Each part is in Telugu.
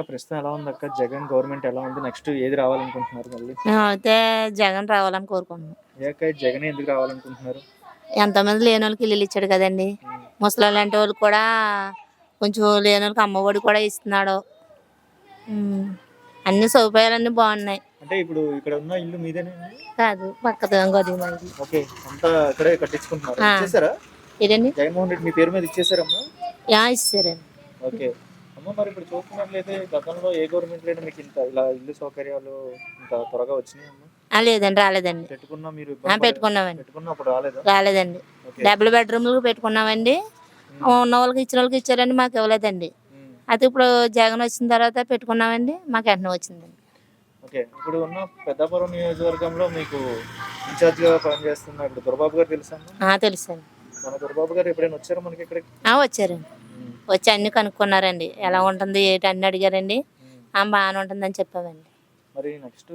అక్క ప్రస్తుతం ఎలా ఉంది అక్క? జగన్ గవర్నమెంట్ ఎలా ఉంది? నెక్స్ట్ ఏది రావాలనుకుంటున్నారు మళ్ళీ? మేమైతే జగన్ రావాలని కోరుకుంటున్నాం. ఏ అక్క జగనే ఎందుకు రావాలనుకుంటున్నారు? ఎంతమంది లేని వాళ్ళకి ఇల్లు ఇచ్చాడు కదండి. ఉమ్. ముసలి లాంటి వాళ్ళు కూడా కొంచెం లేని వాళ్ళకి అమ్మఒడి కూడా ఇస్తున్నాడు. ఉమ్. అన్ని సౌకర్యాలన్నీ బాగున్నాయి. అంటే ఇప్పుడు ఇక్కడ ఉన్న ఇల్లు మీదేనా? కాదు పక్కన గది మాది. ఓకే, అంతా ఇక్కడే కట్టించుకుంటున్నారు. ఆ. ఇచ్చేసారా? ఇదండి జగన్మోహన్ రెడ్డి మీ పేరు మీద ఇచ్చేసారమ్మా? ఇస్తారండి. ఓకే అమ్మ, మరి ఇప్పుడు చూస్తున్నట్లయితే గతంలో ఏ గవర్నమెంట్ అయినా మీకు ఇంత ఇలా ఇల్లు సౌకర్యాలు ఇంత త్వరగా వచ్చినాయమ్మా? లేదండి రాలేదండి. పెట్టుకున్నా మీరు పెట్టుకున్నామండి. పెట్టుకున్నా అప్పుడు రాలేదా? రాలేదండి. ఓకే. డబుల్ బెడ్రూమ్లు పెట్టుకున్నామండి. ఉన్న వాళ్ళకి ఇచ్చిన వాళ్ళకి ఇచ్చారండి, మాకు ఇవ్వలేదండి. అయితే ఇప్పుడు జగన్ వచ్చిన తర్వాత పెట్టుకున్నామండి, మాకు వెంటనే వచ్చిందండి. ఓకే, ఇప్పుడు ఉన్న పెద్దాపురం నియోజకవర్గంలో మీకు ఇన్ఛార్జిగా పనిచేస్తున్న ఇప్పుడు దుర్బాబు గారు తెలుసా? తెలుసండి. మన దుర్బాబు గారు ఎప్పుడైనా వచ్చారా మనకి ఇక్కడికి? వచ్చారండి. వచ్చి అన్ని కనుక్కున్నారండి, ఎలా ఉంటుంది ఏంటి అన్ని అడిగారండి. బాగానే ఉంటుందని చెప్పామండి. మరి నెక్స్ట్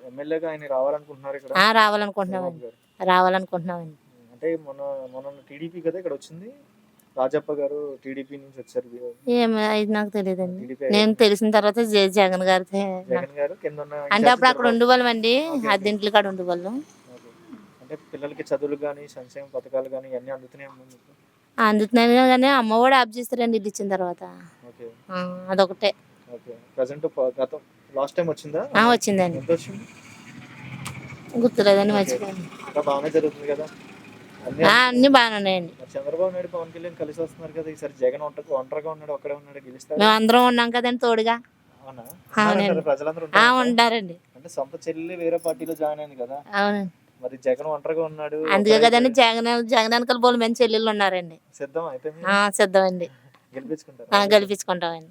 ఎమ్మెల్యేగా ఆయన రావాలనుకుంటున్నారు ఇక్కడ? రావాలనుకుంటున్నామండి. రావాలనుకుంటున్నామండి. అంటే మొన్న టీడీపీ కదా ఇక్కడ వచ్చింది, రాజప్ప గారు టీడీపీ నుంచి వచ్చారు. ఇది నాకు తెలియదండి. టీడీపీ నేను తెలిసిన తర్వాత జగన్ గారితో జగన్ గారు కింద ఉన్న అంటే అప్పుడు అక్కడ ఉండేవాళ్ళం అండి, అద్దెంట్ల కాడ ఉండేవాళ్ళం. అంటే పిల్లలకి చదువులు కానీ సంక్షేమ పథకాలు కానీ అన్ని అందుతున్నాయమ్మా మీకు? అందుతున్నాయి కానీ అమ్మ కూడా ఆఫ్ చేస్తారండి ఇల్లు ఇచ్చిన తర్వాత. ఓకే, అదొకటే. ఓకే. ప్రెజెంట్ గతం లాస్ట్ టైం వచ్చిందా? వచ్చిందండి. ఎంత వచ్చింది గుర్తులేదండి, మర్చిపోయాను. ఇంకా బాగానే జరుగుతుంది కదా అన్ని బాగానే ఉన్నాయండి. చంద్రబాబు నాయుడు పవన్ కళ్యాణ్ కలిసి వస్తున్నారు కదా, ఈసారి జగన్ ఒంటరిగా ఉన్నాడు, ఒక్కడే ఉన్నాడు, గెలుస్తాడు? మేము అందరం ఉన్నాం కదండి తోడుగా. అవునా? అవునండి. ప్రజలందరూ ఉంటారండి. అంటే సొంత చెల్లి వేరే పార్టీలో జాయిన్ అయింది కదా. అవునండి. మరి జగన్ ఒంటరిగా ఉన్నాడు, అందుకే కదండి జగన్ వెనకాల బోలు మంచి చెల్లెళ్ళు ఉన్నారండి. సిద్ధం అయితే సిద్ధమండి. గెలిపించుకుంటారు. గెలిపించుకుంటామండి.